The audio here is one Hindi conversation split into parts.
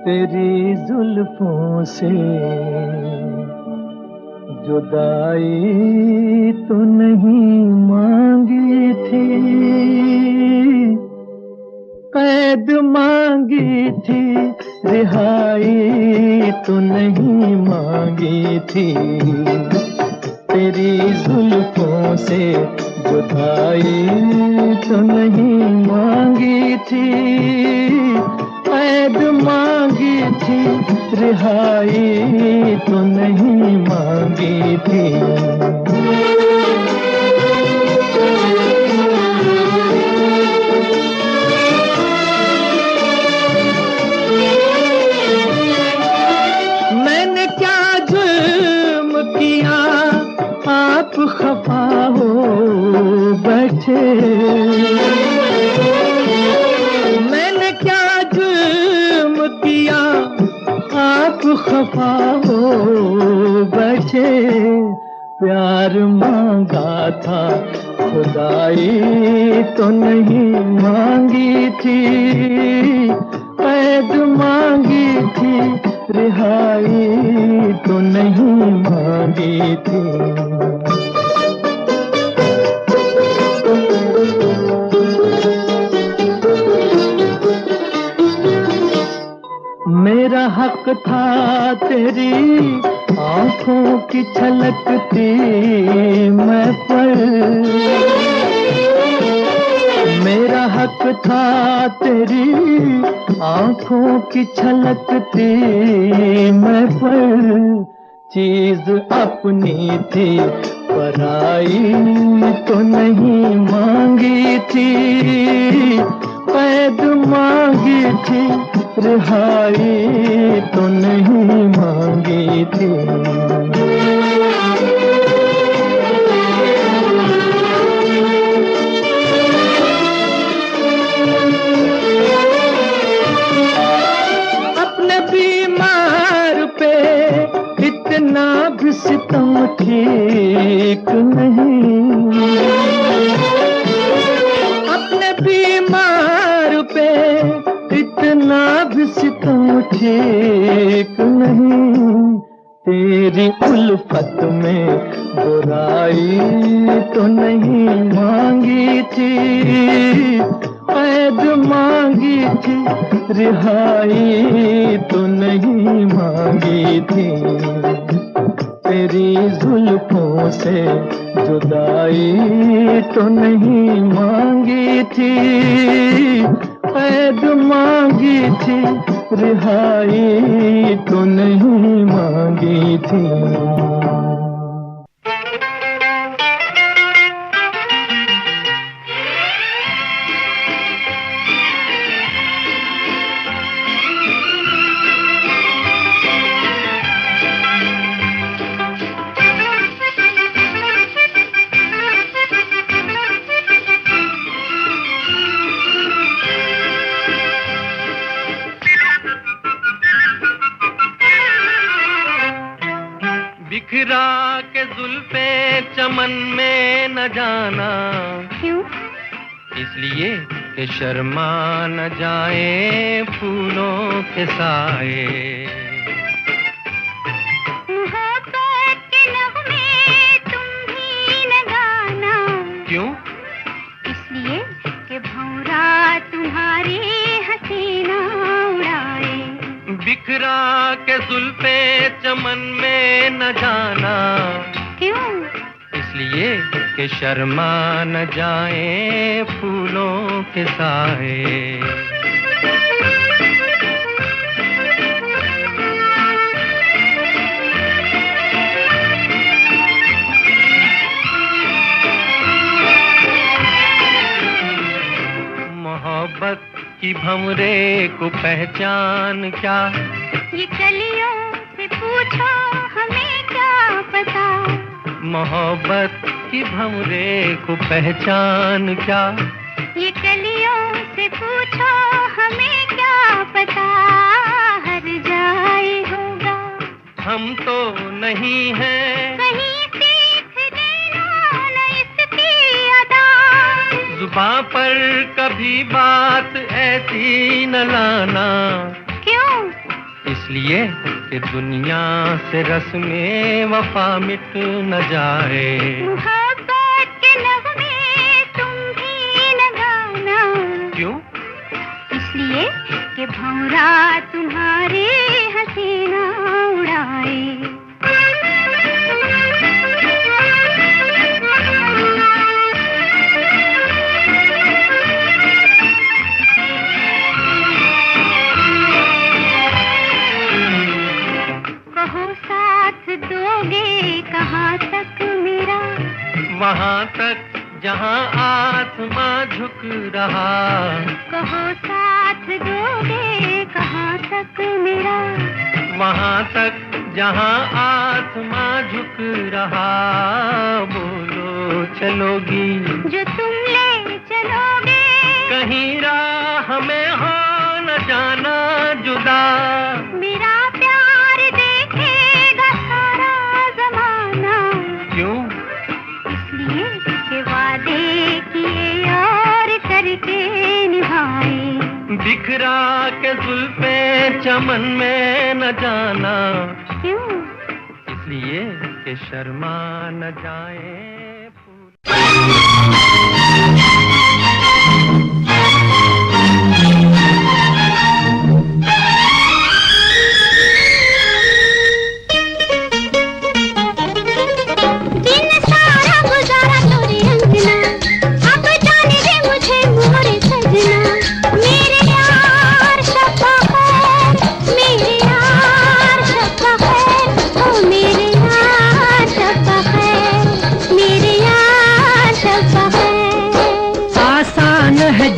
तेरी जुल्फों से जुदाई तो नहीं मांगी थी, कैद मांगी थी, रिहाई तो नहीं मांगी थी। तेरी जुल्फों से जुदाई तो नहीं मांगी थी, कैद मांगी थी, रिहाई तो नहीं मांगी थी। मैंने क्या जुर्म किया आप खफा हो बैठे, मैंने क्या जुर्म किया आप खफा हो बैठे। प्यार मांगा था खुदाई तो नहीं मांगी थी, कैद मांगी थी, रिहाई तो नहीं मांगी थी। मेरा हक था तेरी आंखों की छलकती मैं पर, मेरा हक था तेरी आंखों की छलकती मैं पर। चीज अपनी थी पराई तो नहीं मांगी थी, कैद मांगी थी, रिहाई तो नहीं मांगी थी। अपने बीमार पे इतना भी सितम ठीक नहीं, अपने बीमार पे इतना भी सितम ठीक नहीं। तेरी उल्फत में बुराई तो नहीं मांगी थी, कैद मांगी थी, रिहाई तो नहीं मांगी थी। तेरी जुल्फों से जुदाई तो नहीं मांगी थी, कैद मांगी थी, रिहाई तो नहीं मांगी थी। बिखरा के जुल्फे चमन में न जाना, क्यों? इसलिए कि शर्मा न जाए फूलों के साए। मोहब्बत के नगमे तुम भी न गाना, क्यों? इसलिए कि भंवरा तुम्हारी हसीना उड़ाए। बिखरा के जुल्फे चमन में न जाना, क्यों? इसलिए कि शर्मा न जाए फूलों के साए। मोहब्बत की भंवरे को पहचान क्या, ये कलियों से पूछो हमें क्या पता। मोहब्बत की भंवरे को पहचान क्या, ये कलियों से पूछो हमें क्या पता। हर जाए होगा हम तो नहीं हैं, कहीं सीख देना ज़बां पर कभी बात ऐसी न लाना। क्यों? इसलिए कि दुनिया से रस्में वफा मिट न जाए। मोहब्बत के नगमे तुम भी न गाना। क्यों? इसलिए कि भंवरा तुम्हारे हसीना उड़ाए। दोगे कहाँ तक मेरा? वहाँ तक जहाँ आसमां झुक रहा। कहो साथ दोगे कहाँ तक मेरा? वहाँ तक जहाँ आसमां झुक रहा। बोलो चलोगी जो तुम ले चलोगे। कहीं राह में हो न जाना जुदा। मेरा प्यार देखेगा सारा जमाना। क्यों? इसलिए कि वादे किए और करके निभाए। बिखरा के जुल्फे चमन में न जाना। क्यों? इसलिए कि शर्मा न जाए।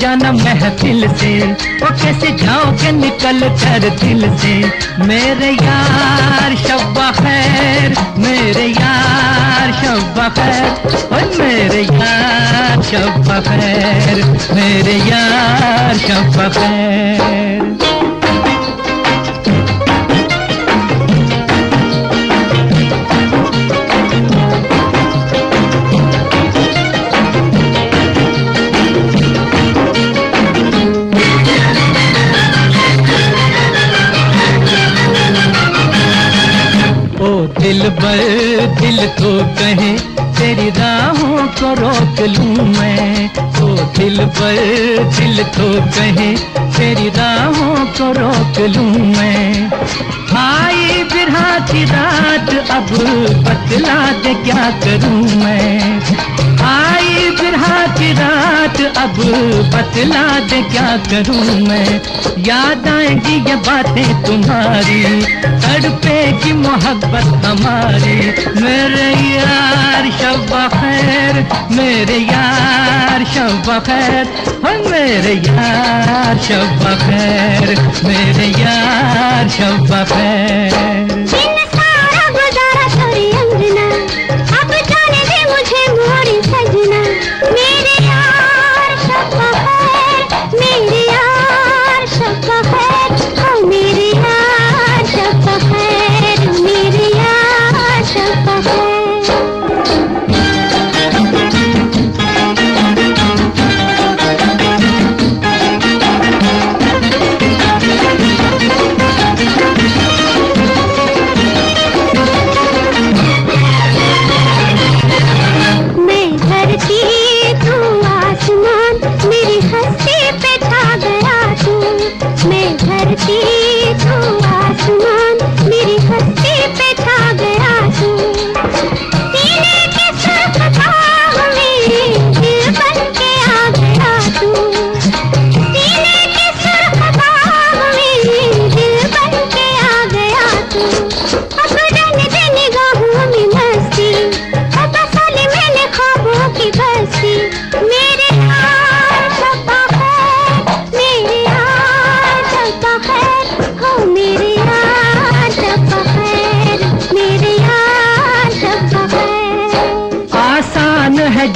जाना महफिल से वो कैसे जाओगे निकल कर दिल से। मेरे यार शब्बा खैर, मेरे यार शब्बा खैर, और मेरे यार शब्बा खैर, मेरे यार शब्बा खैर। दिल बर दिल तो कहे तेरी राहों को रोक लूं मैं। ओ दिल बर दिल तो कहे तेरी राहों को रोक लूं मैं। आई बिरहा की रात अब बतला दे क्या करूं मैं। आई बिरहा की रात अब बतला दे क्या करूं मैं। याद आएगी ये बातें तुम्हारी, तड़पेगी मोहब्बत हमारी। मेरे यार शब्बा खैर, मेरे यार शब्बा खैर, मेरे यार शब्बा खैर, मेरे यार शब्बा खैर। सारा गुजारा छोरी अंजना, अब जाने दे मुझे मोरी सजना। मेरे यार शब्बा खैर, मेरे यार शब्बा खैर, ओ मेरे यार शब्बा खैर, मेरे यार शब्बा खैर।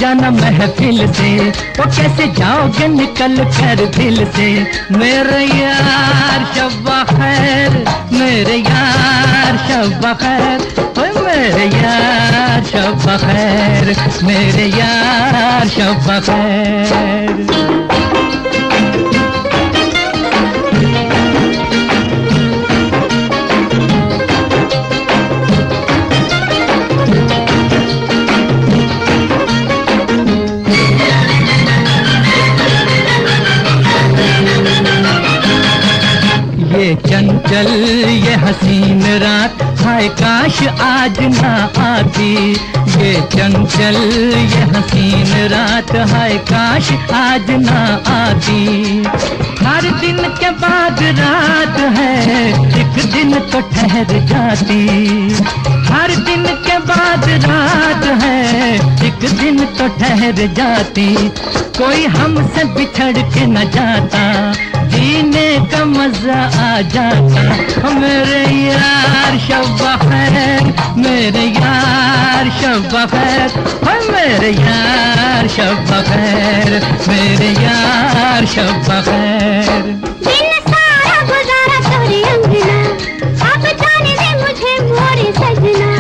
जाना महफिल से वो कैसे जाओगे निकल कर दिल से। मेरे यार शब्बा खैर, मेरे यार शब्बा खैर, मेरे यार शब खैर मेरे यार शब खैर। ये चंचल ये हसीन रात हाय काश आज ना आती। ये चंचल ये हसीन रात हाय काश आज ना आती। हर दिन के बाद रात है एक दिन तो ठहर जाती। हर दिन के बाद रात है एक दिन तो ठहर जाती। कोई हमसे बिछड़ के न जाता जीने का मजा आ जाता। मेरे यार शब खैर मेरे यार शब खैर मेरे यार शब खैर मेरे यार शब खैर। दिन सारा गुजारा तोरी अंगना अब जाने दे मुझे मोरे सजना।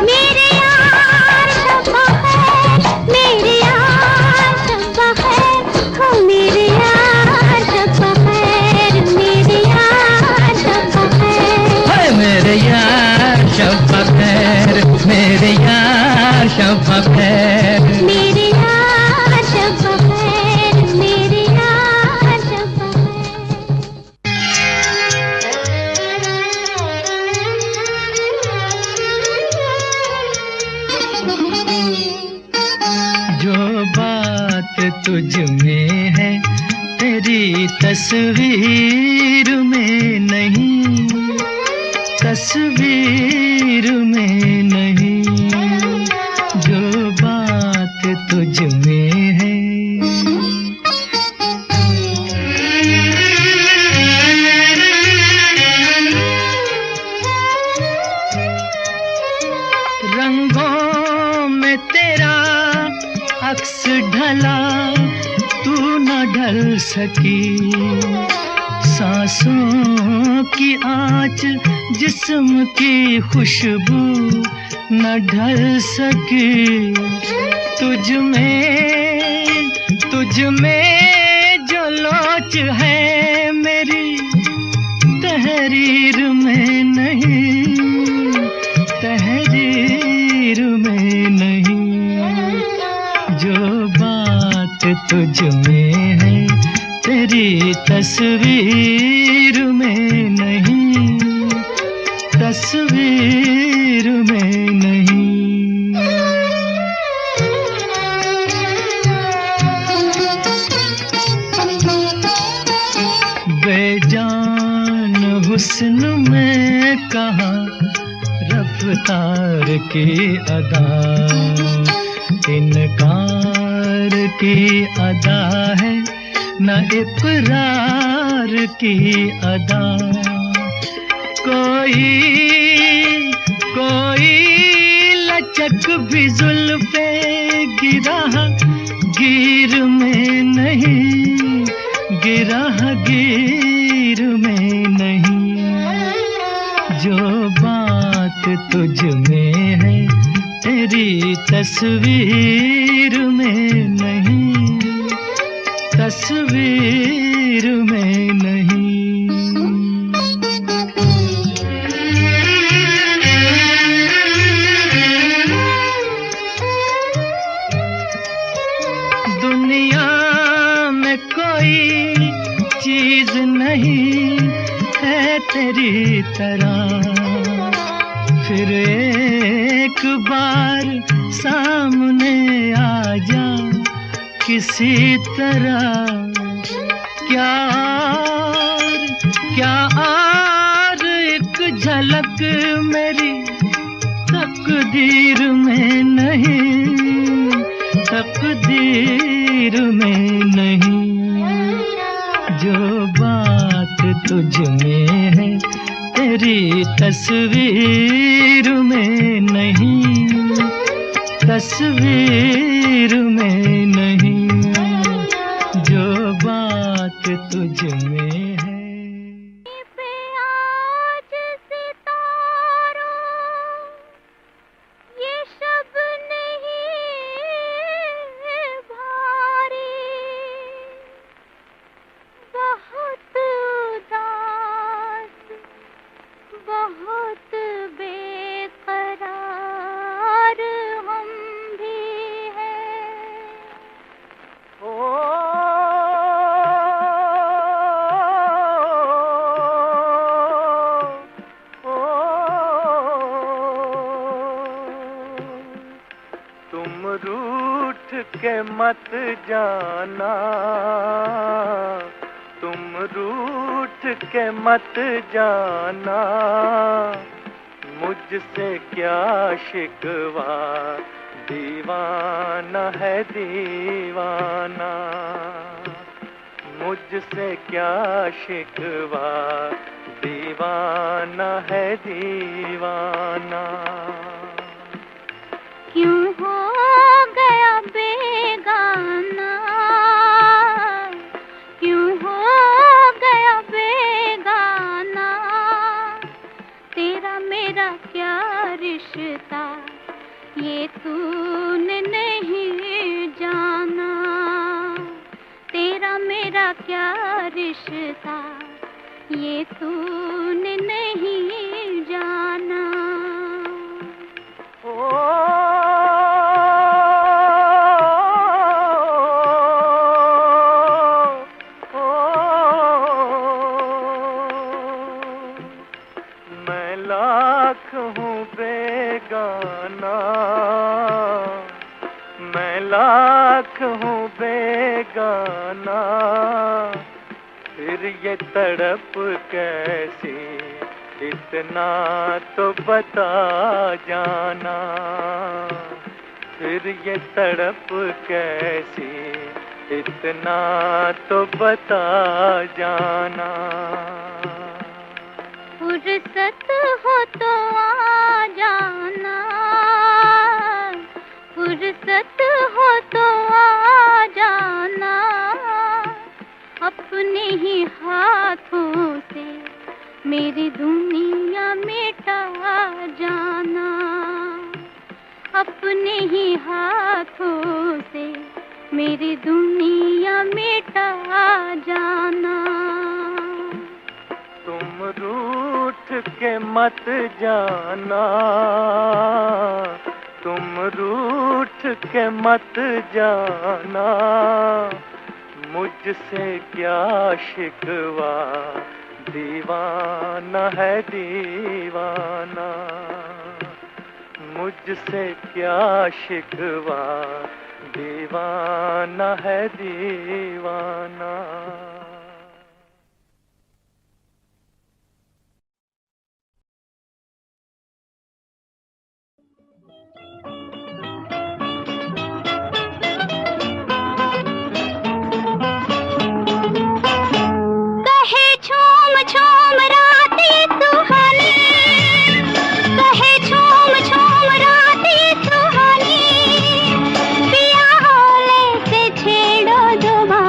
मेरे यार शब खैर मेरे यार शब खैर हो मेरे यार शब खैर मेरे यार शब खैर। मेरे यार शब खैर मेरे यार शब खैर मेरे यार शब खैर मेरे यार शब खैर। जो बात तुझ में है तेरी तस्वीर में नहीं। तस्वीर में नहीं जो बात तुझ में है। रंगों में तेरा अक्स ढला तू न ढल सकी। सांसों की आँच जिस्म की खुशबू न ढल सकी। तुझ में जो लोच है मेरी तहरीर में नहीं। तहरीर में नहीं जो बात तुझ में है तेरी तस्वीर में नहीं। तस्वीर में नहीं। बेजान हुस्न में कहाँ रफ्तार की अदा। इनकार की अदा है न इकरार की अदा। कोई लचक भी जुल्फे गिरा गिर में नहीं। गिरा गिर में नहीं जो बात तुझ में है तेरी तस्वीर में नहीं। तस्वीर में नहीं। दुनिया में कोई चीज नहीं है तेरी तरह। फिर एक बार सामने आ जा किसी तरह। क्या और एक झलक मेरी तकदीर में नहीं। तकदीर में नहीं जो बात तुझ में है तेरी तस्वीर में नहीं। तस्वीर में नहीं जो बात तुझ में है। आज सितारों ये शबनम रूठ के मत जाना, तुम रूठ के मत जाना, मुझसे क्या शिकवा, दीवाना है दीवाना, मुझसे क्या शिकवा, दीवाना है दीवाना। क्यों हो गया बेगाना, क्यों हो गया बेगाना, तेरा मेरा क्या रिश्ता ये तूने नहीं जाना, तेरा मेरा क्या रिश्ता ये तूने नहीं जाना। मैं लाख हूँ बेगाना, मैं लाख हूँ बेगाना, फिर ये तड़प कैसी, इतना तो बता जाना, फिर ये तड़प कैसी, इतना तो बता जाना। फुर्सत हो तो आ जाना, फुर्सत हो तो आ जाना, अपने ही हाथों से मेरी दुनिया मिटा जाना, अपने ही हाथों से मेरी दुनिया मिटा जाना। तुम रूठ के मत जाना, तुम रूठ के मत जाना, मुझसे क्या शिकवा, दीवाना है दीवाना, मुझसे क्या शिकवा, दीवाना है दीवाना। झूम रातें सुहानी, कहे झूम झूम रातें सुहानी, पिया होले से छेड़ो जुबानी।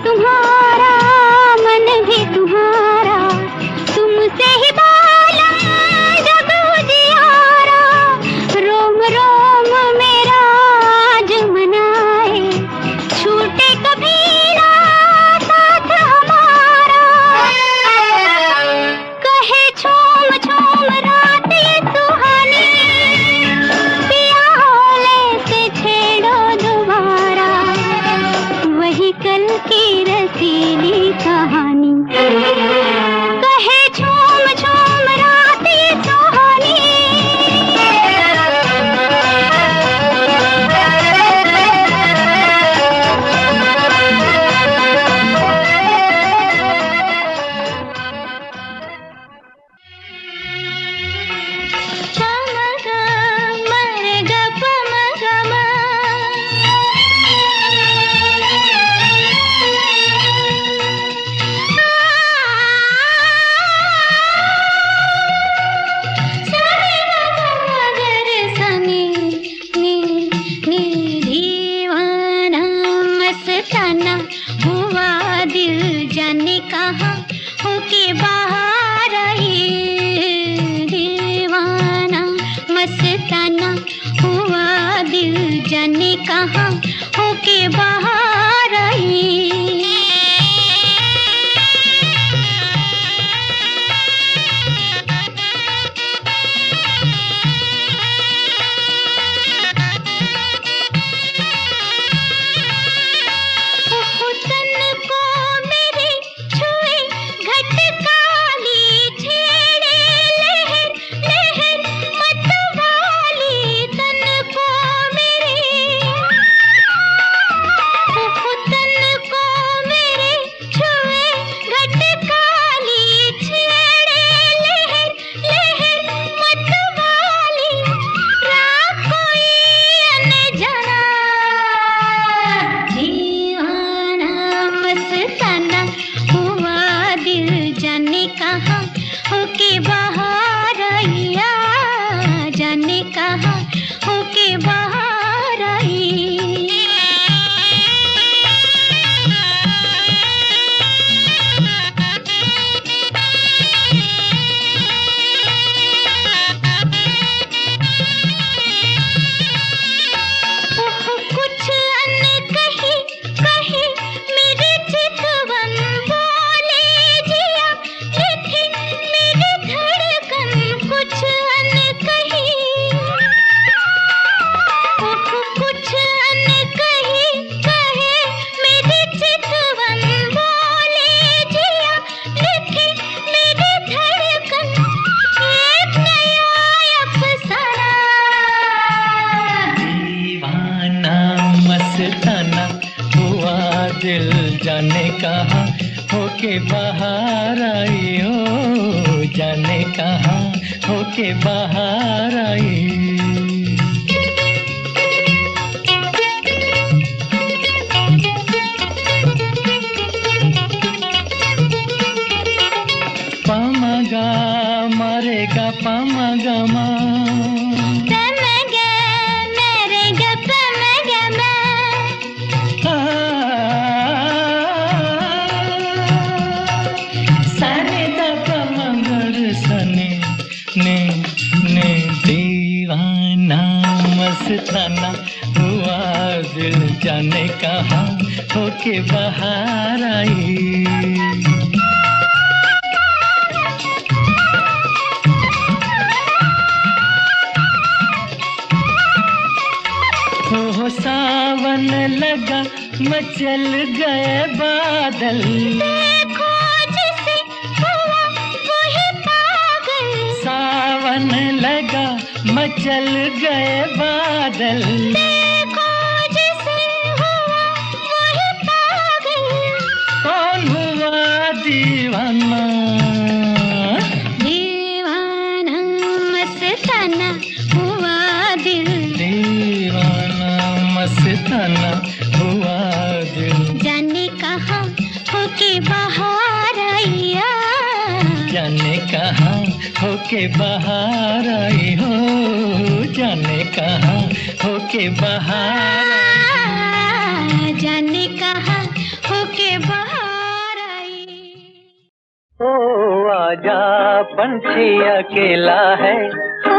तुम्हारा, मन भी तुम्हारा, तुमसे ही बालम जग उजियारा। रोम रोम मेरा आज मनाए, छूटे कभी ना साथ हमारा। कहे झूम झूम रात ये सुहानी, पिया होले से छेड़ो दोबारा, वही कल की रसीली कहानी। कहे झूम झूम रात ये सुहानी। चमगा मरगा पमगमा, मगर सने ने दीवाना मस्ताना हुआ दिल, जाने कहाँ होके बाहर आई। दीवाना मस्ताना हुआ दिल, जाने कहाँ होके बाहर आई। तन को मेरे छुए घटकाली, छेड़े लहर लहर मतवाली। तन को मेरे, तन को मेरे छुए घटकाली, छेड़े लहर लहर मतवाली। रात कोई अनजाना, दीवाना मस्ताना हुआ दिल, जाने कहाँ होके बाहर आया। जाने कहाँ होके बाहर आई। कुछ अनकही कही मेरे चितवन, बोले जिया ये थी मेरी धड़कन। कुछ अनकही, कुछ अनकही कहे मेरे चितवन, बोले जिया ये थी मेरी धड़कन। एक नया अफसाना, दीवाना मस्ताना हुआ दिल, जाने कहाँ होके बाहर आई। हो जाने कहाँ होके बाहर आई। पमगा मरेगा पमगमा, पमगा मरेगा पमगमा। सने द पमगर सने ने दीवाना मस्ताना हुआ दिल, जाने कहाँ होके बाहर आई। हो सावन लगा मचल गए बादल, देखो जिसे हुआ वही पागल। सावन लगा मचल गए बादल, देखो जिसे हुआ वही पागल। कौन हुआ दीवाना, दीवाना मस्ताना हुआ दिल, दीवाना मस्ताना हुआ दिल। जाने कहाँ होके बाहर आया। जाने कहाँ होके बाहर आई। हो जाने कहाँ होके बाहर आई। जाने कहाँ होके आजा पंछी अकेला है, ओ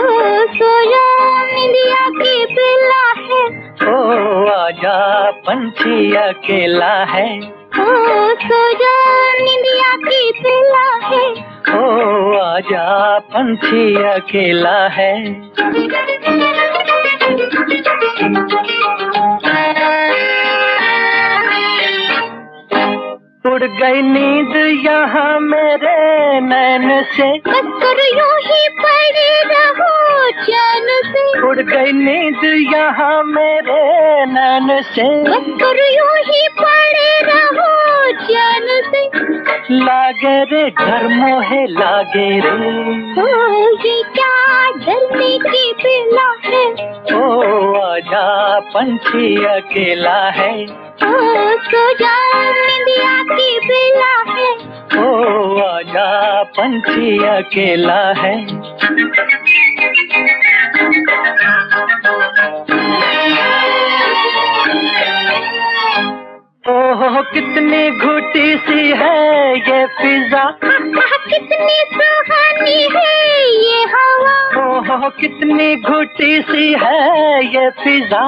सो जा निंदिया की बेला है, ओ आजा पंछी अकेला है, ओ सो जा निंदिया की बेला है, ओ आजा पंछी अकेला है। उड़ गई नींद यहाँ मेरे नैन से, बस कर यूं ही पड़े रहो चैन से, उड़ गई नींद यहाँ मेरे नैन से, बस कर यूं ही पड़े रहो चैन से, लागे रे घर मोहे लागे रे, ओ ये क्या डरने की बेला है, ओ आजा पंछी अकेला है, ओ सो जा निंदिया की बेला है, ओ आजा पंछी अकेला है। ओह कितनी घुटी सी है ये फिजा, कितनी सुहानी है ये हवा, ओह कितनी घुटी सी है ये फिजा,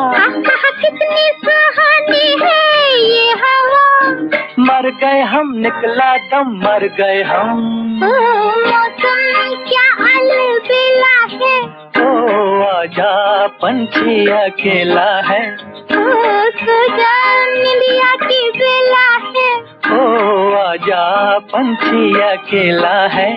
कितनी सुहानी है ये हवा, मर गए हम निकला दम मर गए हम, ओ मौसम क्या अलबेला है, ओ आजा पंछी अकेला है, ओ सो जा निंदिया की बेला है, ओ आजा पंछी अकेला है।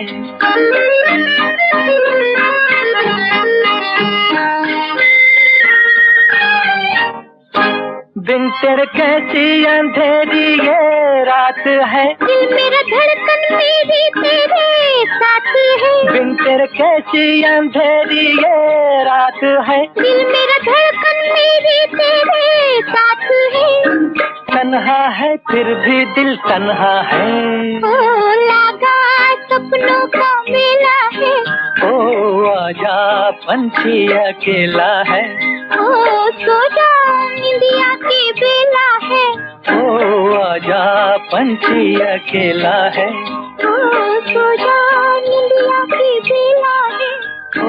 बिन तेरे कैसी अंधेरी ये रात है, दिल मेरा धड़कन मेरी तेरे साथ है, बिन तेरे कैसी अंधेरी ये रात है, दिल मेरा धड़कन मेरी तेरे साथ है, तन्हा है फिर भी दिल तन्हा है, ओ लगा सपनों का मेला है, ओ आजा पंछी अकेला है, ओ सो जा निंदिया की बेला है, ओ आजा पंछी अकेला है, ओ सो जा निंदिया की बेला है, ओ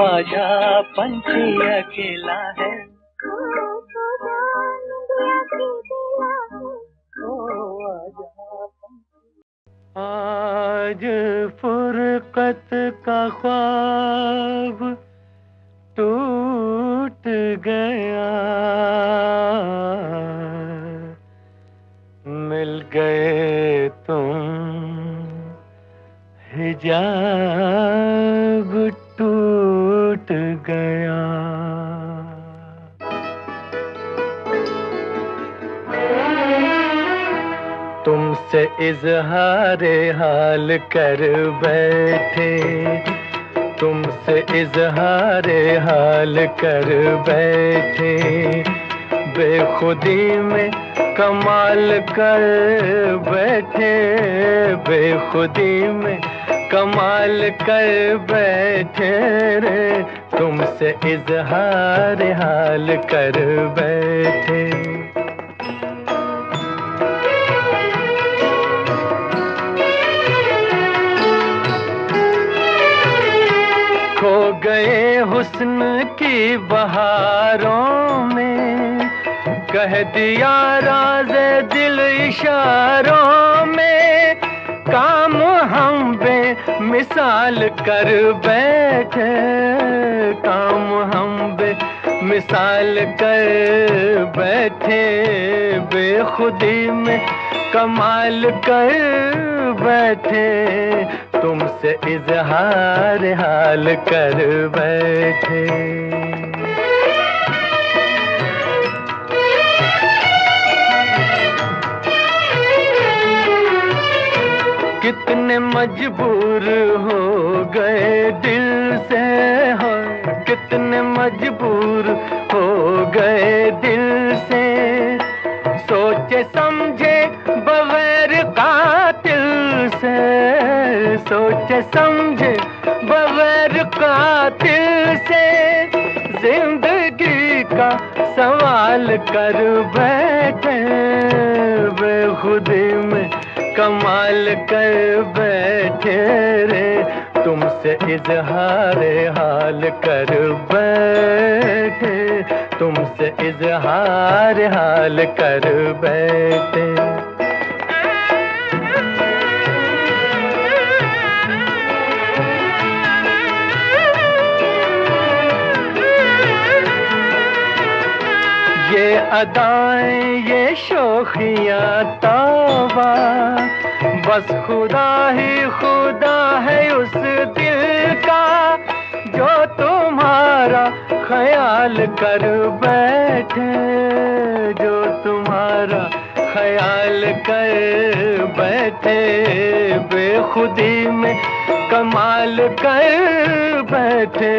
आजा पंछी अकेला है, ओ सो जा निंदिया की बेला है, ओ आजा पंछी। आज फुरकत का ख्वाब टूट गया, मिल गए तुम हिजाब टूट गया। तुमसे इजहारे हाल कर बैठे, तुमसे इजहारे हाल कर बैठे, बेखुदी में कमाल कर बैठे, बेखुदी में कमाल कर बैठे रे, तुमसे इजहारे हाल कर बैठे। खो गए हुस्न की बहारों में, कह दिया राज़ दिल इशारों में, काम हम बेमिसाल कर बैठे, काम हम बेमिसाल कर बैठे, बेखुदी में कमाल कर बैठे, तुमसे इजहार हाल कर बैठे। कितने मजबूर हो गए दिल से, हो कितने मजबूर हो गए दिल से, सोचे समझे बगैर कातिल से, सोचे समझे बगैर कातिल से, जिंदगी का सवाल कर बैठे, बेखुदी में कमाल कर बैठे रे, तुमसे इजहार हाल कर बैठे, तुमसे इजहार हाल कर बैठे। ये अदाएं ये शोखियां तौबा, बस खुदा ही खुदा है उस दिल का जो तुम्हारा ख्याल कर बैठे, जो तुम्हारा ख्याल कर बैठे, बेखुदी में कमाल कर बैठे,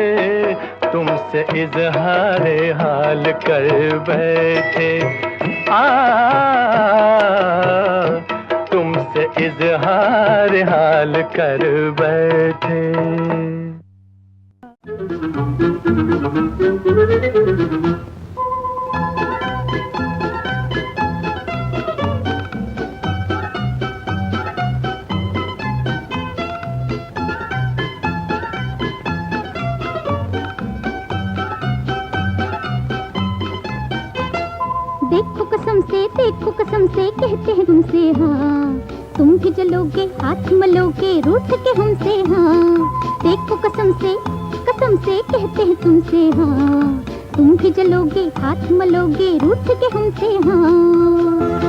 तुमसे इजहार हाल कर बैठे। तुमसे इजहार हाल कर बैठे। देखो कसम से कहते हैं तुमसे हाँ, तुम भी जलोगे हाथ मलोगे रूठ के हमसे हाँ। देखो कसम से कहते हैं तुमसे हाँ, तुम भी जलोगे हाथ मलोगे रूठ के हमसे हाँ।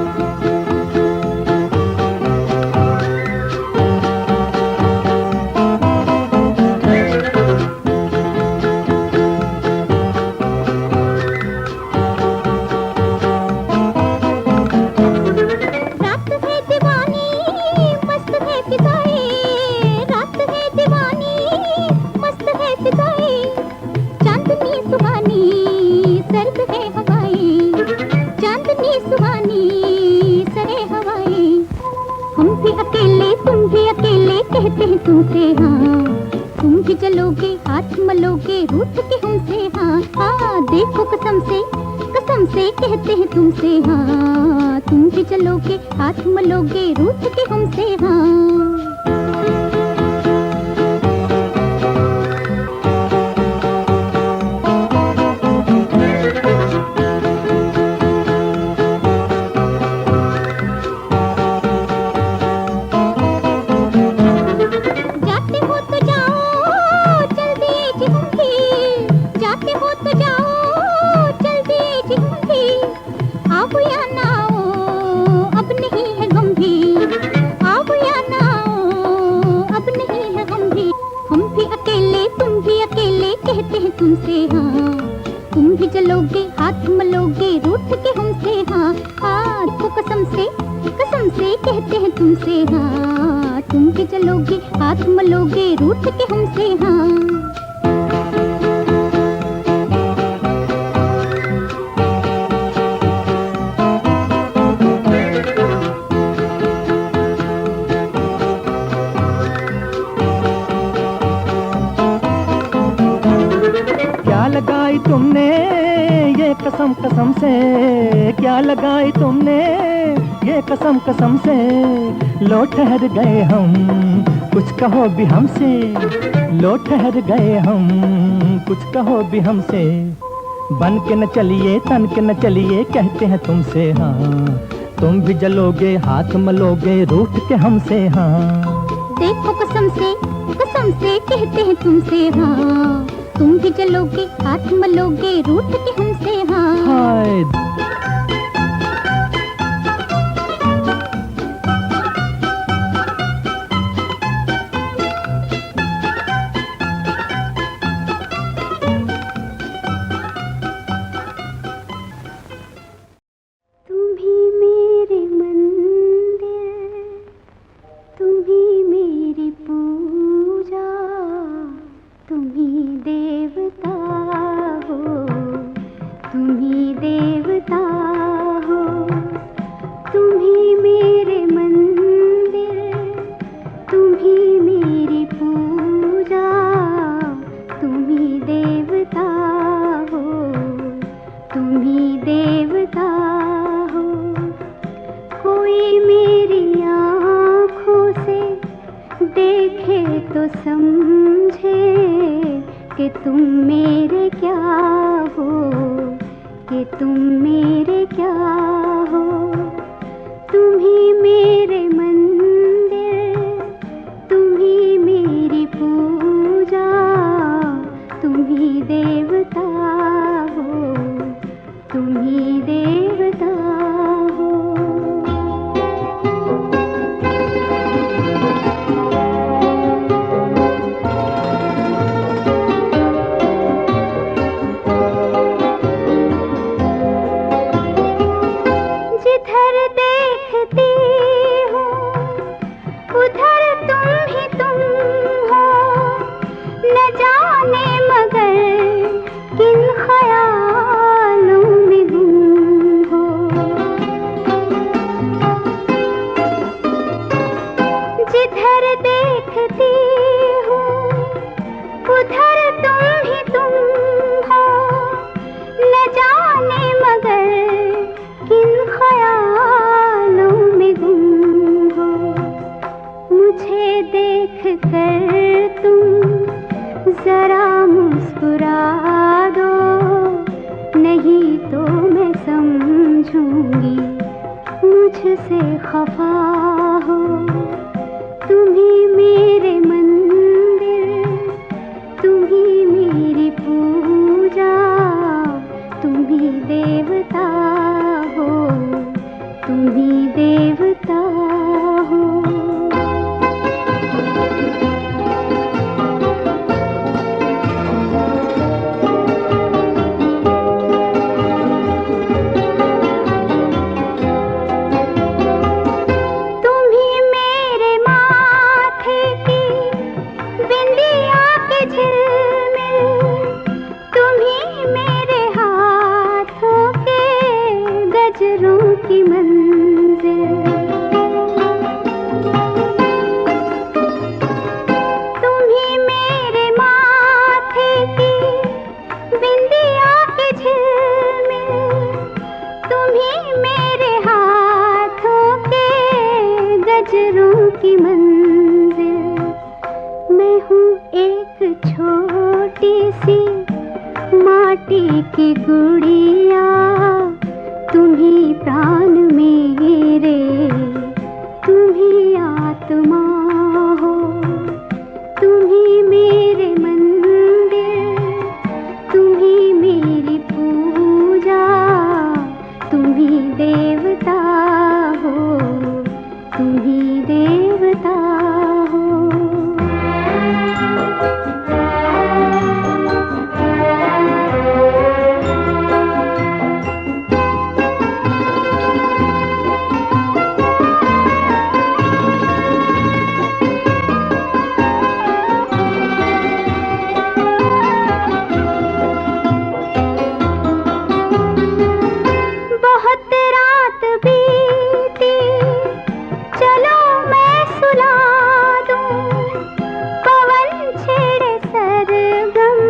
कहते हैं तुमसे हाँ, तुम भी चलोगे हाथ मलोगे रूठ के हमसे हाँ। हाँ देखो कसम से कहते हैं तुमसे हाँ, तुम भी चलोगे हाथ मलोगे रूठ के हमसे हाँ। तुमसे हाँ, तुम भी चलोगे हाथ मलोगे रूठ के हमसे हाँ। हाँ तो कसम से कहते हैं तुमसे हाँ, तुम भी चलोगे हाथ मलोगे रूठ के हमसे हाँ। लगाई तुमने ये कसम कसम से, क्या लगाई तुमने ये कसम कसम से, लो ठहर गए हम कुछ कहो भी हमसे, लो ठहर गए हम कुछ कहो भी हमसे, बन के न चलिए तन के न चलिए कहते हैं तुमसे हाँ, तुम भी जलोगे हाथ मलोगे रूठ के हमसे हाँ। देखो कसम से कहते हैं तुमसे हाँ, तुम भी चलोगे हाथ मलोगे रूठ के हमसे हाँ। हाय तुम ही मेरे मंदिर, तुम ही मेरी पूजा, तुम ही देवता हो, तुम ही देवता। समझे कि तुम मेरे क्या हो, कि तुम मेरे क्या हो। तुम ही मेरे मंदिर, तुम ही मेरी पूजा, तुम ही देवता हो, तुम ही देवता हो। जिधर देखती हूँ उधर तुम ही तुम हो, न जाने मगर किन ख्यालों में गुम हो। जिधर देखती हूँ उधर तुम ही तुम हो, न जाने मगर किन ख्यालों में गुम हो। मुझे देख कर तुम जरा मुस्कुरा दो, नहीं तो मैं समझूंगी मुझसे खफा हो। तुम ही मेरे मंदिर, तुम ही मेरी पूजा, तुम ही देवता हो, तुम ही देवता हो। तुम ही मेरे माथे की बिंदिया के झिलमिल, तुम ही मेरे हाथों के गजरों की मंजिल। तुम ही मेरे माथे की बिंदिया के झिलमिल, तुम ही मेरे हाथों के गजरों की मंजिल। मैं हूँ एक छोटी सी माटी की गुड़िया, तुम ही प्राण मेरे, तुम ही आत्मा हो। तुम ही मेरे मंदिर, तुम ही मेरी पूजा, तुम ही देवता हो, तुम ही देवता हो। बहुत रात बीती, चलो मैं सुला दूं, पवन छेड़े सरगम,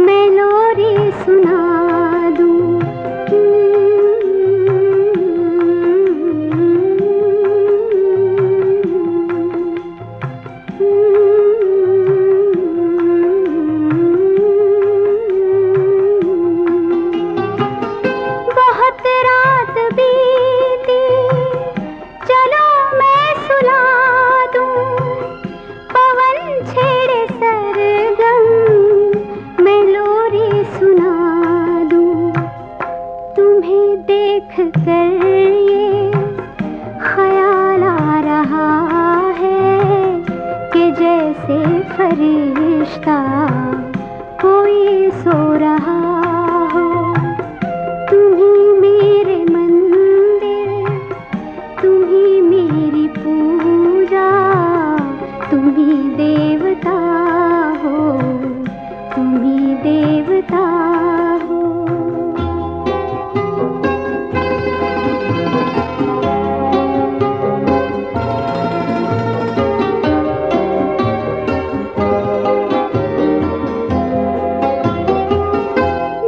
मैं लोरी सुना दूं। बहुत रात बीती, चलो मैं सुला दूं, पवन छेड़े सरगम, मैं लोरी सुना दूं। तुम्हें देख कर ये ख्याल आ रहा है कि जैसे फरिश्ता कोई सो रहा हो। तुम ही मेरे मंदिर, तुम ही मेरी पूजा, तुम ही देवता हो, तुम ही देवता हो।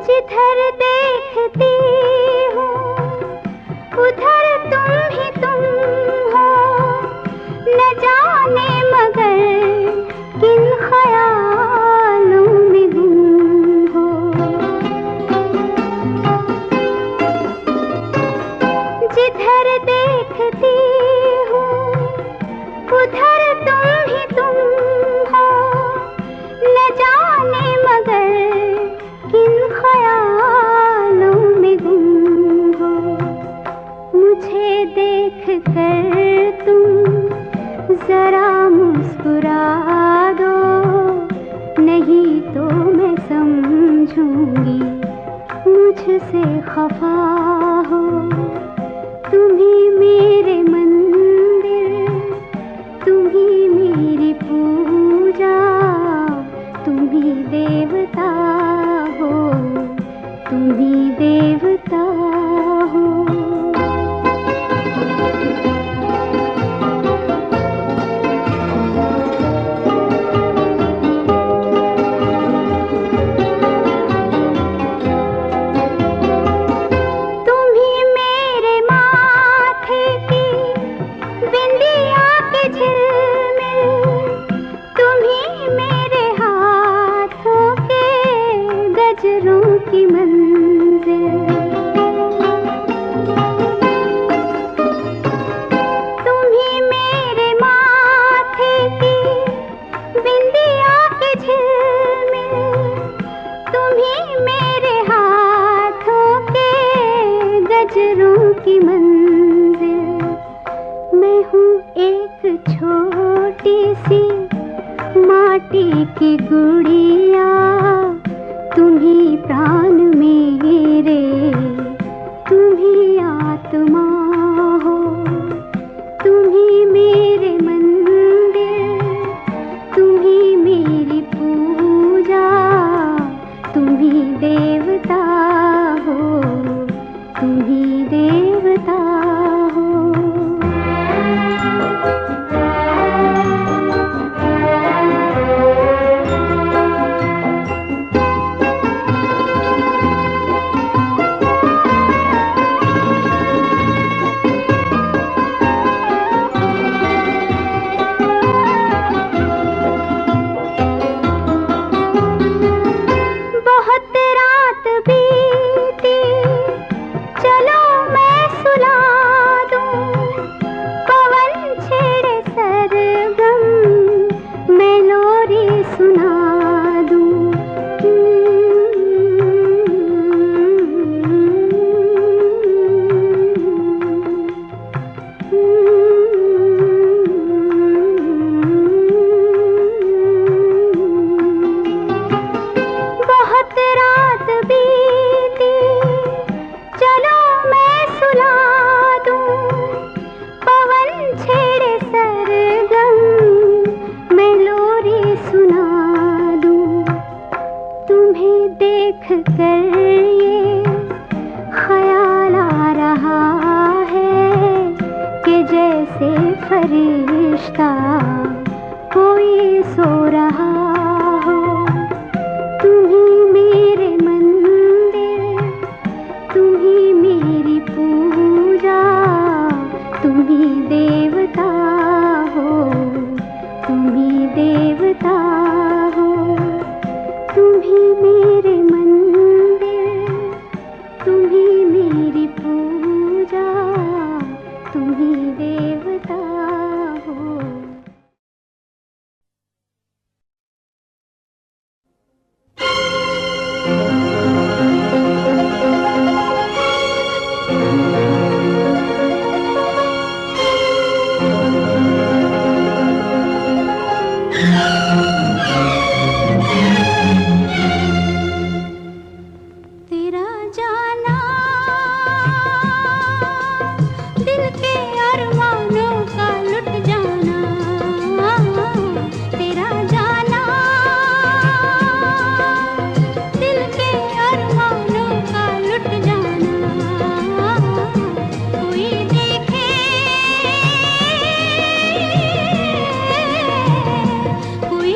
जिधर देखती हूँ उधर तुम ही तुम हो, न जाने मगर तुम जरा मुस्कुरा दो, नहीं तो मैं समझूंगी मुझसे खफा हो। तुम ही मेरे मंदिर, तुम ही मेरी पूजा, तुम ही देवता हो, तुम ही देवता हो। की मंजिल तुम ही मेरे माथे की बिंदिया की झिलमिल, तुम ही मेरे हाथों के गजरों की मंजिल। मैं हूँ एक छोटी सी माटी की गुड़िया, तुम ही प्राण मेरे, तुम ही आत्मा हो। तुम ही मेरे मंदिर, तुम ही मेरी पूजा, तुम ही देवता हो, तुम ही देवता हो। देख कर ये ख्याल आ रहा है कि जैसे फरिश्ता कोई सो रहा हो। तुम ही मेरे मंदिर, तुम ही मेरी पूजा, तुम ही देवता हो, तुम ही देवता हो। तुम ही मेरे मंदिर, तुम ही मेरी पूजा, तुम ही देवता हो। कोई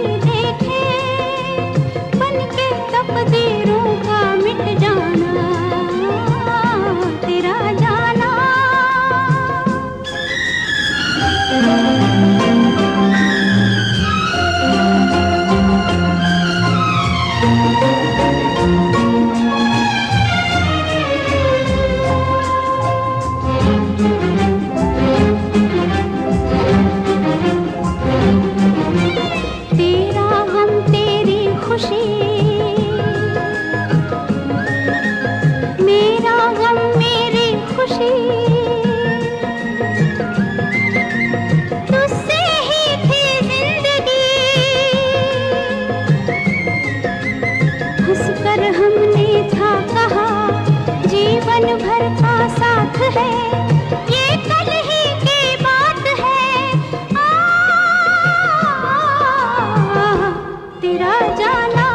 है, ये कल ही की बात है। तेरा जाना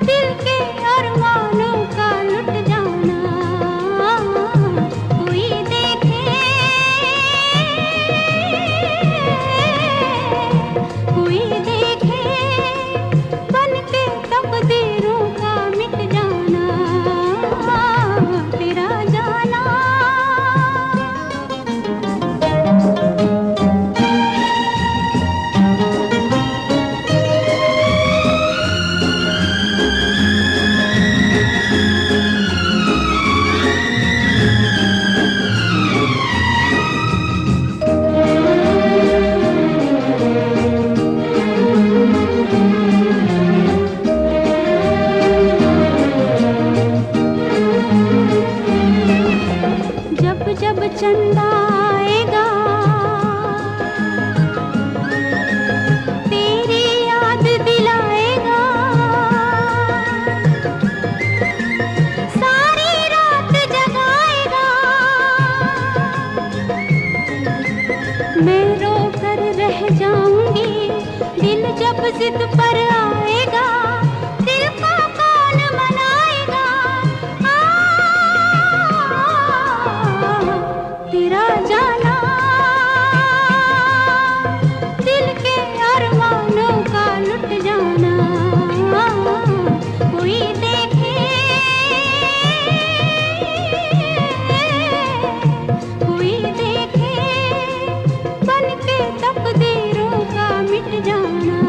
दिल के अरमानों का लुट जाना, कोई देखे कोई देखे, बन के तकदीरों का मिट जाना, तेरा जाना। जब जब चंदा आएगा तेरी याद दिलाएगा, सारी रात जगाएगा। मैं रो कर रह जाऊंगी, दिल जब जिद पर आएगा, दिल को कौन मनाएगा। तेरा जाना दिल के अरमानों का लुट जाना, कोई देखे कोई देखे, बन के तकदीरों का मिट जाना,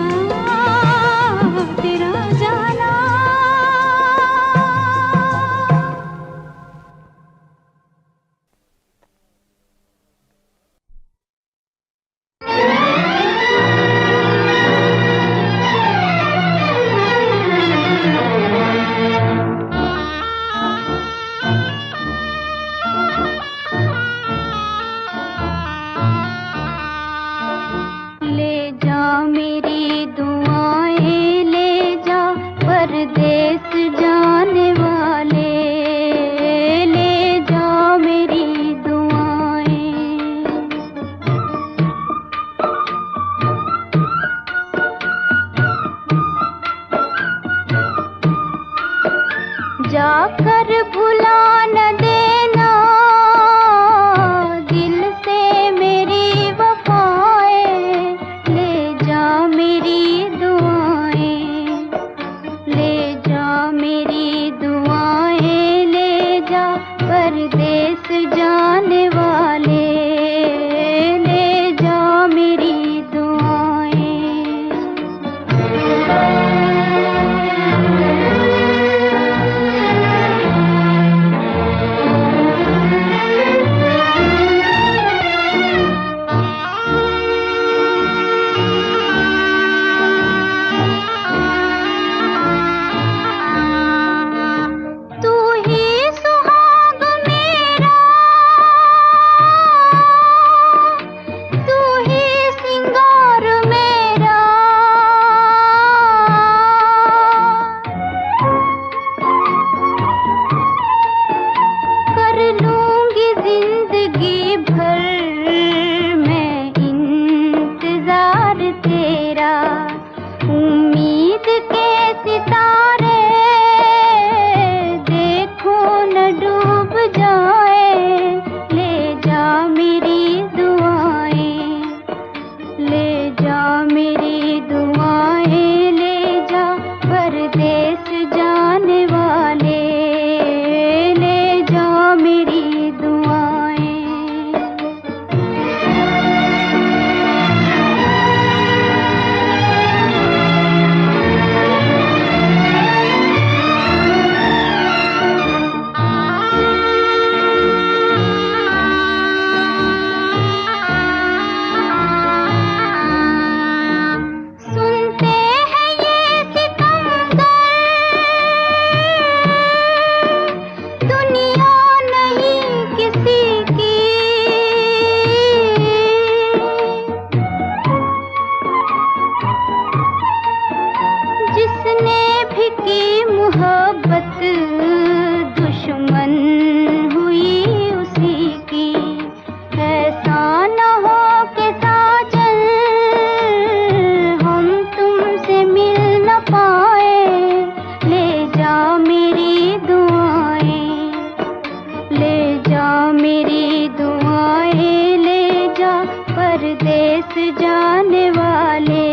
परदेस जाने वाले,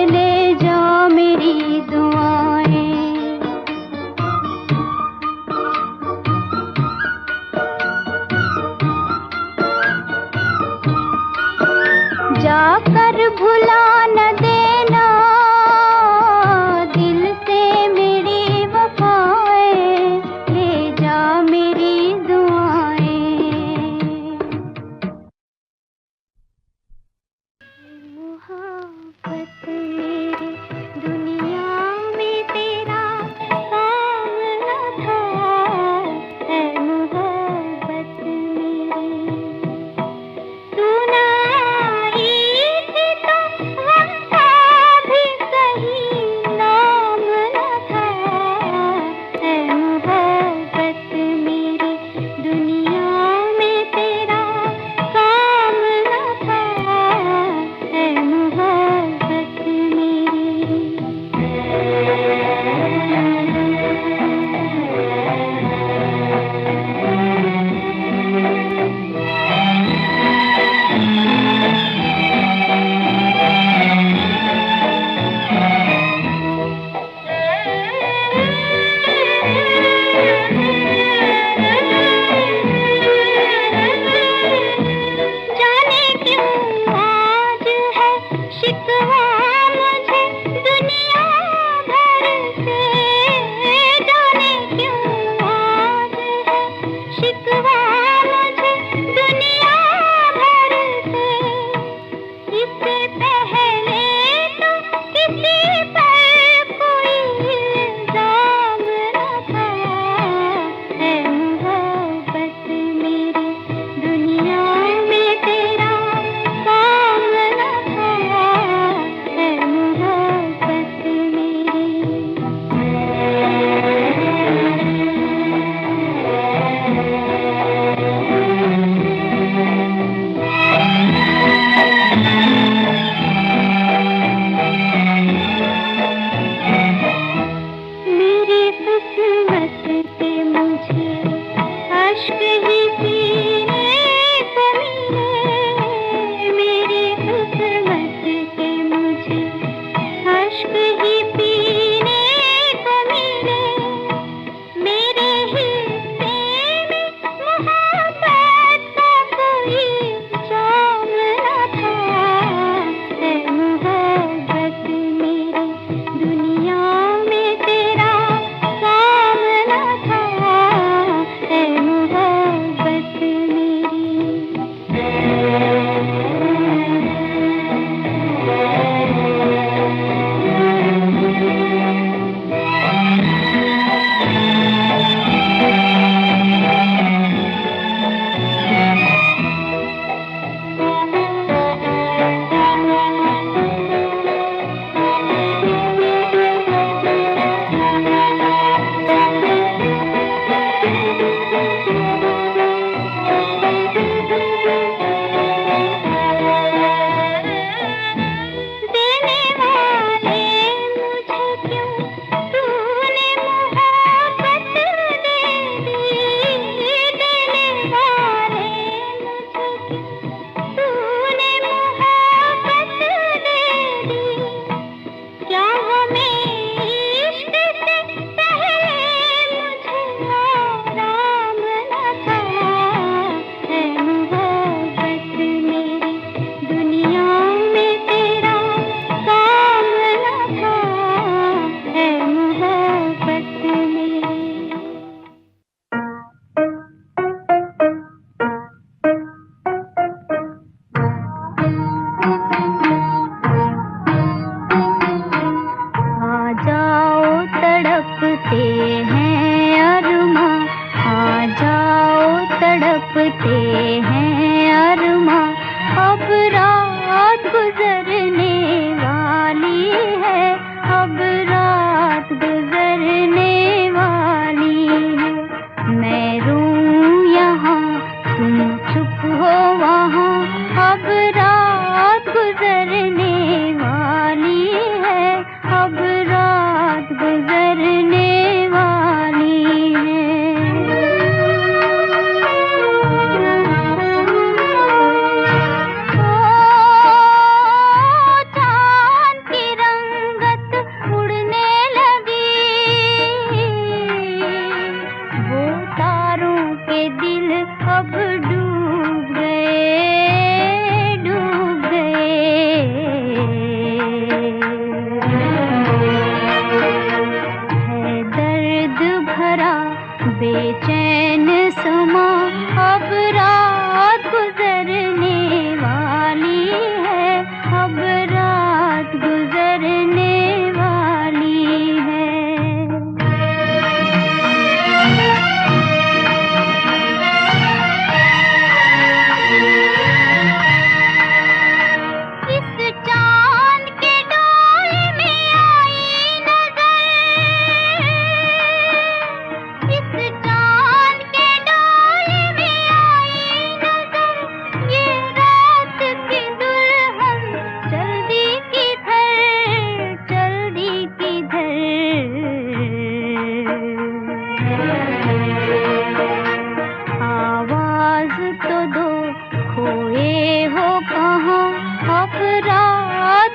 ले जाओ मेरी दुआएं। जाकर भुला न देना दिल से मेरी वफाएं, ले जा मेरी दुआएं। मोहब्बत मेरी दुनिया में तेरा काम न था, है मोहब्बत मेरी। तू न आई थी तो गम का भी कहीं नाम न था, है मोहब्बत मेरी दुनिया में तेरा काम न था, है मोहब्बत मेरी। जाने क्यों आज है शिकवा मुझे दुनिया भर से, जाने क्यों आज है शिकवा मुझे दुनिया भर से। इससे पहले तो किसी पर कोई इल्जाम न था, है मोहब्बत मेरी दुनिया में तेरा काम न था, है मोहब्बत मेरी। मेरी किस्मत पे मुझे अश्क ही पीने को मिले, मेरी किस्मत पे मुझे अश्क ही पीने को मिले। मेरे हिस्से में मोहब्बत का कोई जाम न था, है मोहब्बत मेरी दुनिया में तेरा काम न था, है मोहब्बत मेरी। देने वाले मुझे क्यों तूने मोहब्बत दे दी, देने वाले मुझे क्यों तूने मोहब्बत दे दी। क्या हमें इश्क से पहले मुझे आराम न था, है मोहब्बत मेरी दुनिया में तेरा काम न था, है मोहब्बत मेरी। आ जाओ तड़पते हैं अरमां, आ जाओ तड़पते हैं अरमां। अब रात गुजरने वाली है, अब रात गुजरने वाली है। मैं रूं यहाँ तुम चुप हो वहाँ, अब रात गुजरने वाली है, अब रात गुजरने वाली है।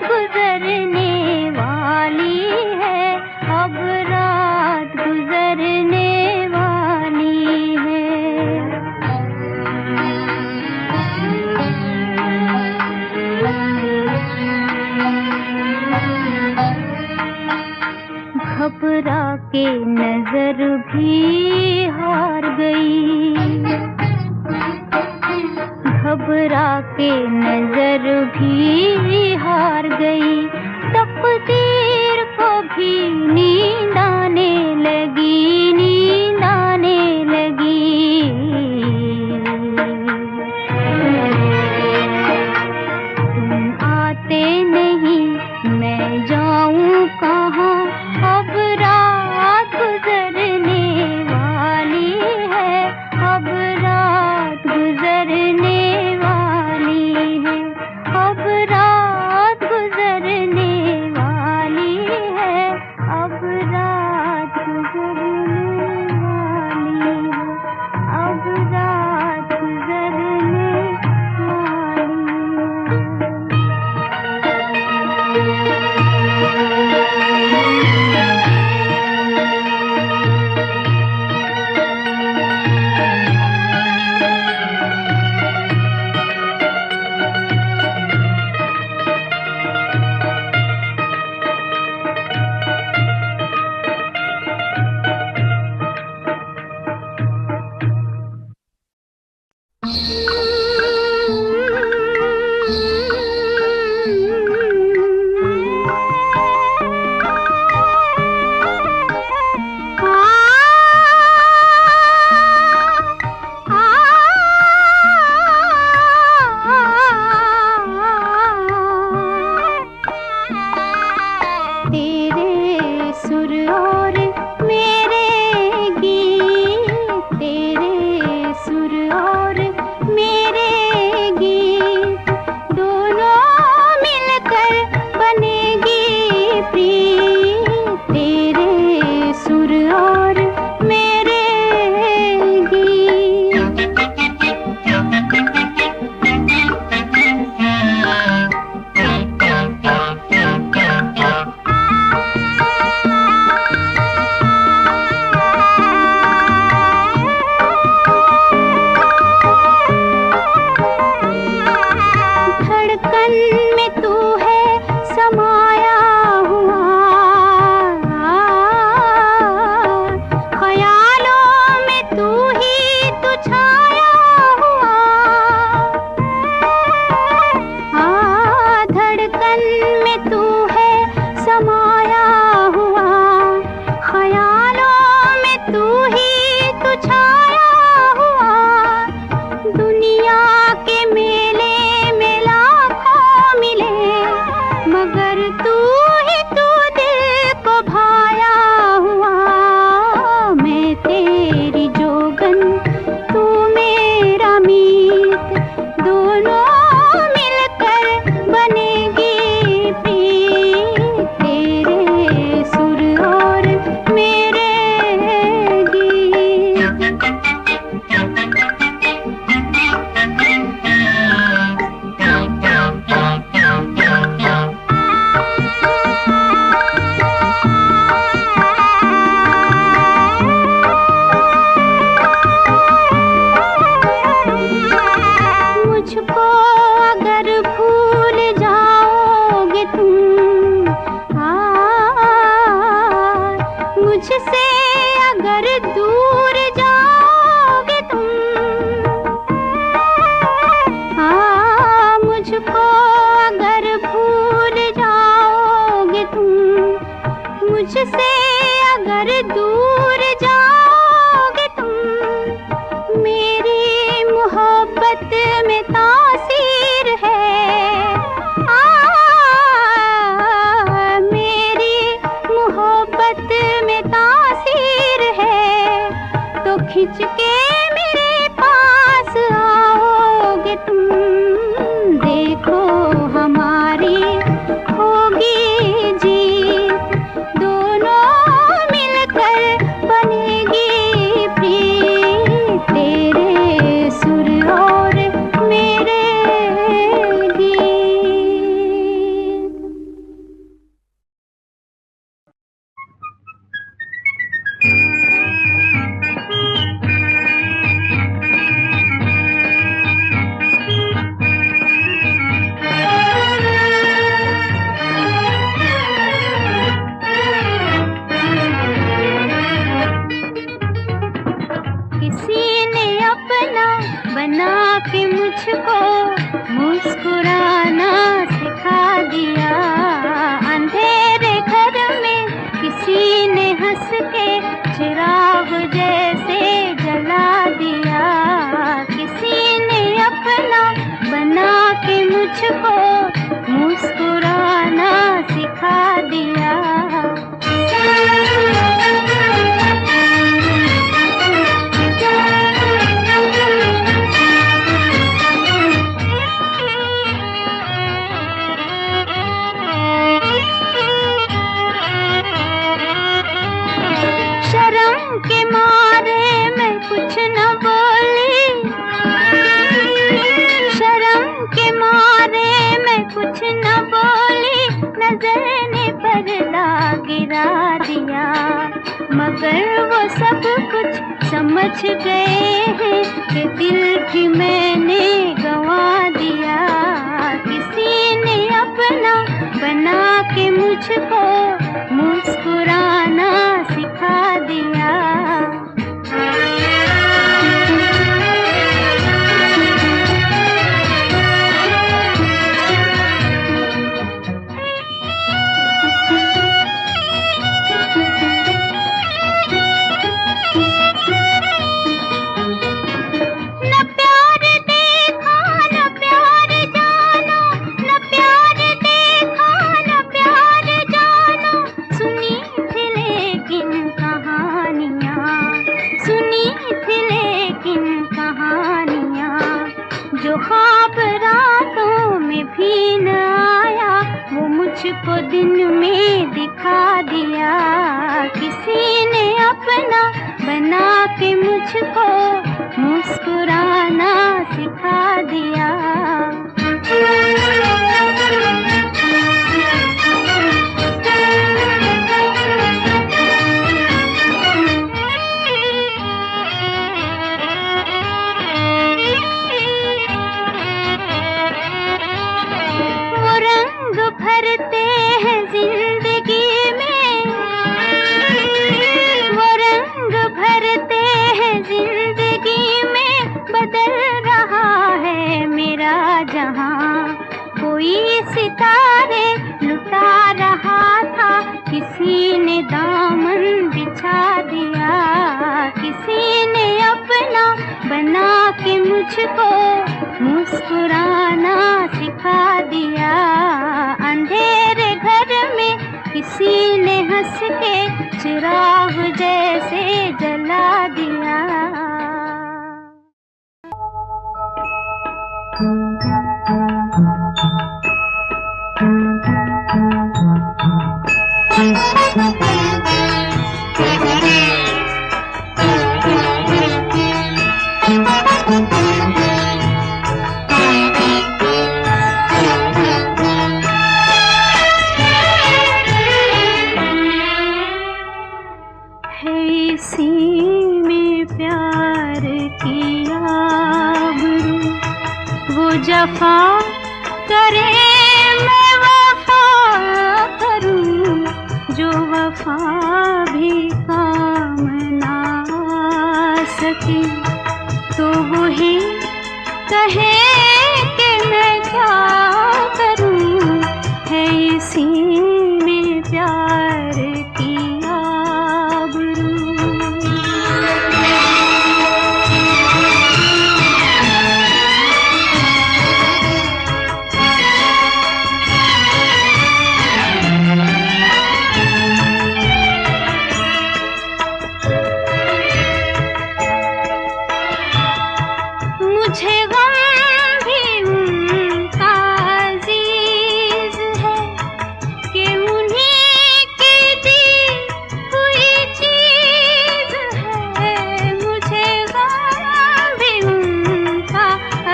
गुजरने वाली है, अब रात गुजरने वाली है। घबरा के नजर भी हार गई, घबरा के नजर भी हार गई, तकदीर को भी नींद आने लगी, नींद आने लगी। तुम आते नहीं, मैं जाऊं कहाँ, अब रात गुजरने वाली है, अब रात गुजरने वाली है, अब रात गुजरने वाली है, अब रात गुजरने वाली है, अब रात गुजरने वाली मोहब्बत में तासीर है। मुझको मुस्कुराना सिखा दिया। शर्म के मारे मैं कुछ न बोली, शर्म के मारे मैं कुछ न बोली, नजर ने पर्दा गिरा दिया। मगर वो सब कुछ समझ गए हैं कि दिल भी मैंने गंवा दिया। किसी ने अपना बना के मुझको मुस्कुराना सिखा दिया। न प्यार देखा न प्यार जाना, न प्यार देखा न प्यार जाना, सुनी थी लेकिन कहानियाँ, सुनी थी लेकिन कहानियाँ। जो ख्वाब रातों में भी न आया, वो मुझको दिन में दिखा दिया। किसी ने अपना बना के मुझको मुस्कुराना सिखा दिया। वो रंग भरते हैं जिंदगी में, वो रंग भरते हैं जिंदगी में, बदल रहा है मेरा जहां। कोई सितारे लुटा रहा था, किसी ने दामन बिछा दिया। किसी ने अपना बना के मुझको मुस्कुराना सिखा दिया। अंधेरे घर में किसी ने हंस के चिराग जैसे जला दिया। है इसी में प्यार की आबरू, वो जफा करे मैं वफा करूं, जो वफा भी काम ना आ सके तो वही कहे कि मैं क्या करूं। है इसी में प्यार की आबरू। मुझे गम भी उनका अजीज है कि उन्हीं की दी हुई चीज है। मुझे गम भी उनका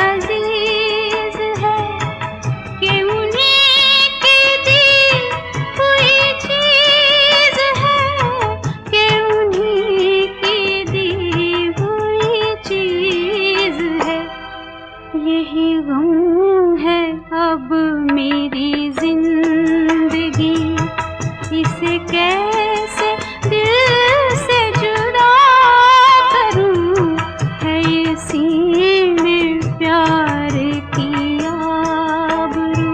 अजीज है कि उन्हीं की दी हुई चीज है, कि उन्हीं की दी हुई चीज है। यही गम है अब मेरी जिंदगी, इसे कैसे दिल से जुदा करूं। है इसी में प्यार की आबरू।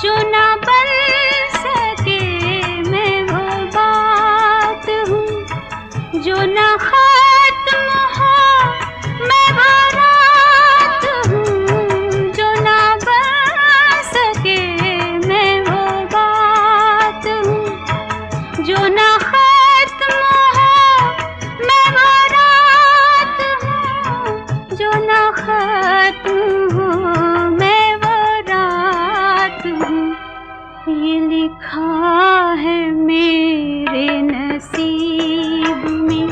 जो ना बन ये लिखा है मेरे नसीब में,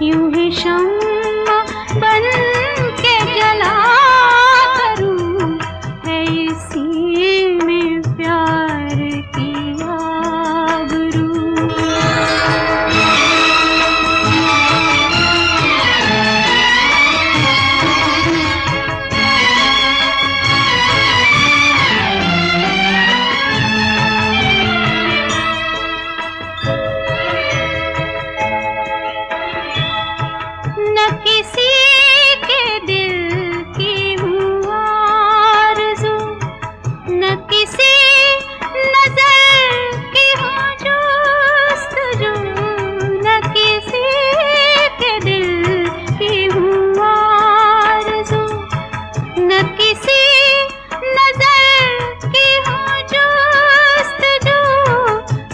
यूं ही शम्मा बन के जला करूं, है इसी में प्यार की आबरू। न किसी के दिल की हूँ आरज़ू, न किसी नज़र की हूँ जुस्तजू, न किसी के दिल की हूँ आरज़ू, न किसी नज़र की हूँ जुस्तजू,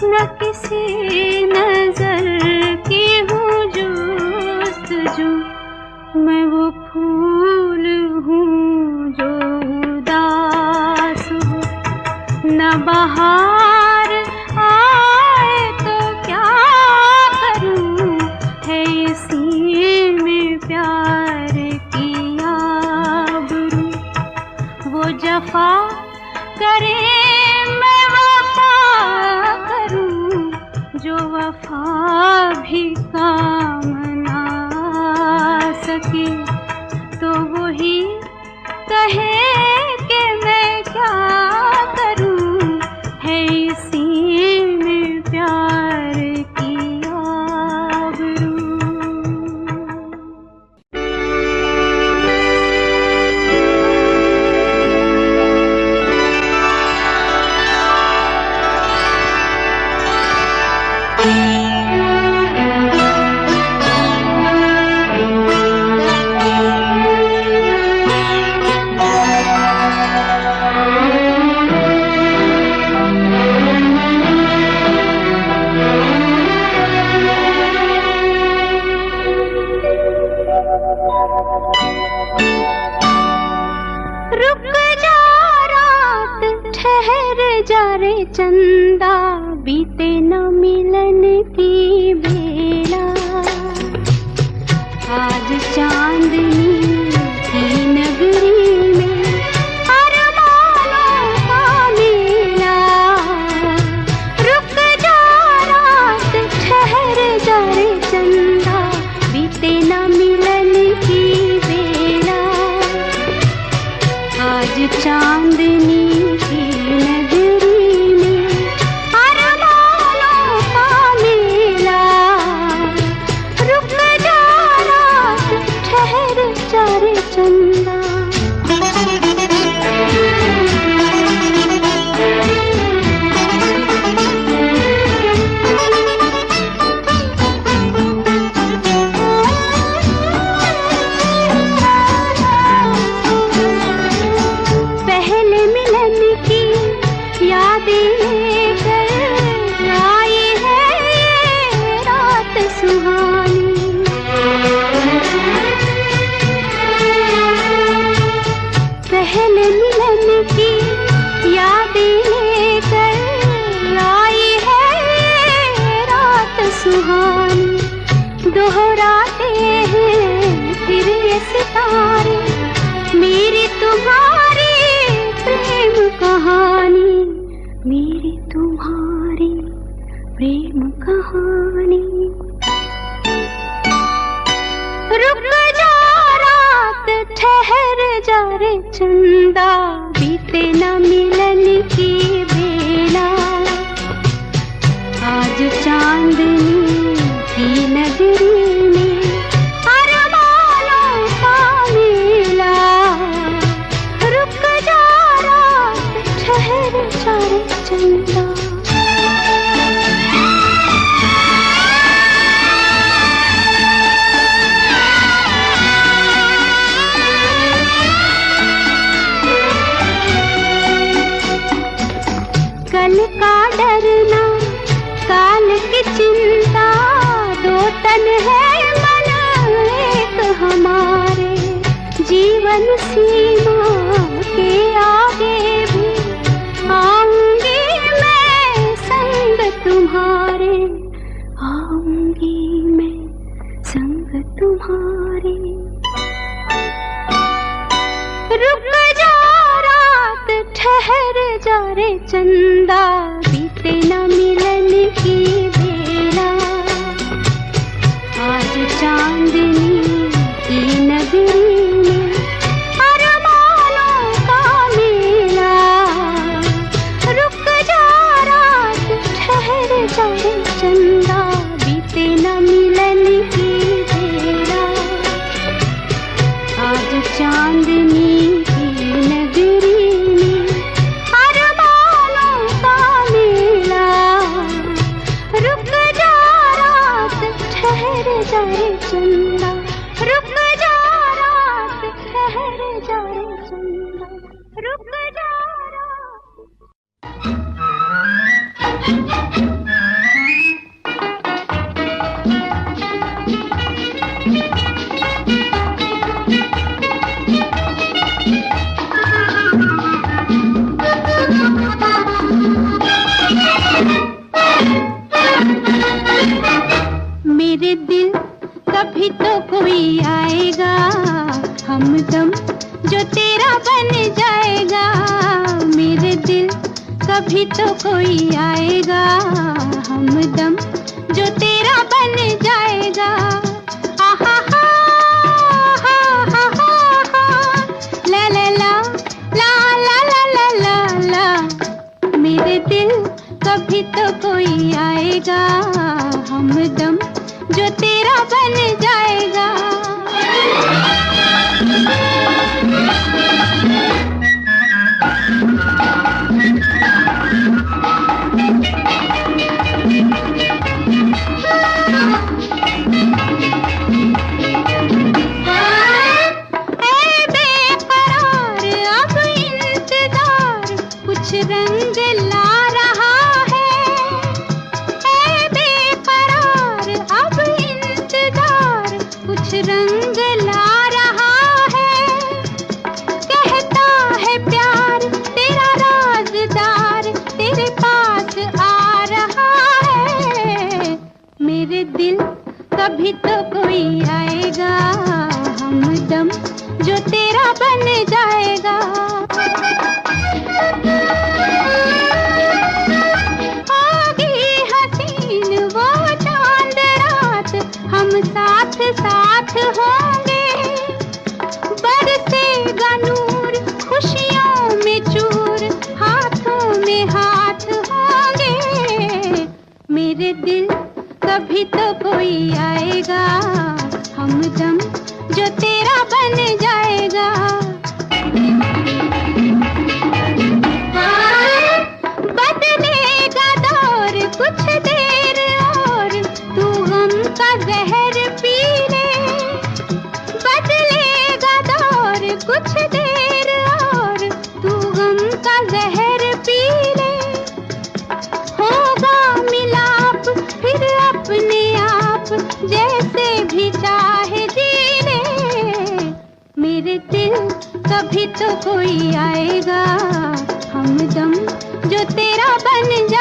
न किसी नज़र की हूँ जुस्तजू। मैं वो फूल हूँ जो उदास हो, न बहार आए तो क्या करूँ, है इसी में प्यार की आबरू। वो जफा करे मैं वफा करूँ, जो वफा भी काम ना सके, तो वही कहे कि मैं क्या करूं, है इसी में प्यार की आबरू। रुक जा रात, ठहर जा रे चंदा, बीते न मिलन की बेला। आज चांदनी की नगरी में अरमानों का मेला। रुक जा रात, ठहर जा रे चंदा, बीते न मिलन की बेला। आज चांदनी की नगरी में अरमानों का मेला। रुक जा रात, ठहर जा रे चंदा। पहले मिलन की यादें लेकर आई है ये रात सुहानी। पहले मिलन की यादें लेकर आई है ये रात सुहानी। दोहराते हैं फिर ये सितारे, मेरी तुम्हारी प्रेम कहानी, मेरी तुम्हारी प्रेम कहानी। रुक जा रात, ठहर जा रे चंदा, बीते न मिलन की बेला। आज चांदनी की नगरी में अरमानों का मेला। रुक जा रात, ठहर जा रे चंदा। कल का डरना, काल की चिंता, दो तन है मन एक हमारे। जीवन सीमा के आगे भी आऊंगी रे चंदा, बीते न मिलन की बेला। आज चांदनी की नगरी में अरमानों का मेला। रुक जा रात, ठहर जा रे चंदा, बीते न मिलन की बेला। आज चांदनी की नगरी में अरमानों का मेला। रुक जा रात, ठहर जा रे चंदा, रुक जा रात, ठहर जा रे चंदा, रुक जा रात। मेरे दिल कभी तो कोई आएगा, हमदम जो तेरा बन जाएगा। मेरे दिल कभी तो कोई आएगा, हमदम जो तेरा बन जाएगा। आहा हा हा हा हा, ला ला ला ला ला ला ला ला। मेरे दिल कभी तो कोई आएगा, हमदम जो तेरा बन जाएगा। ऐ बेकरार अब इंतजार कुछ रंग ला रहा है। ऐ बेकरार अब इंतजार कुछ रंग ला रहा है। कहता है प्यार तेरा राज़दार तेरे पास आ रहा है। मेरे दिल कभी तो कोई आएगा, हमदम जो तेरा बन जाएगा। होगी हसीन वो चांद रात, हम साथ साथ होंगे। बरसेगा नूर खुशियों में चूर, हाथों में हाथ होंगे। मेरे दिल कभी तो कोई आएगा, हमदम जो तेरा बन जाएगा। बदलेगा दौर कुछ देर और, तू गम का जहर पी ले। बदलेगा दौर कुछ देर और, तू गम का जहर पी ले। होगा मिलाप फिर अपने आप, जैसे भी चाहे जी ले। मेरे दिल कभी तो कोई आएगा, हमदम जो तेरा बन जाएगा।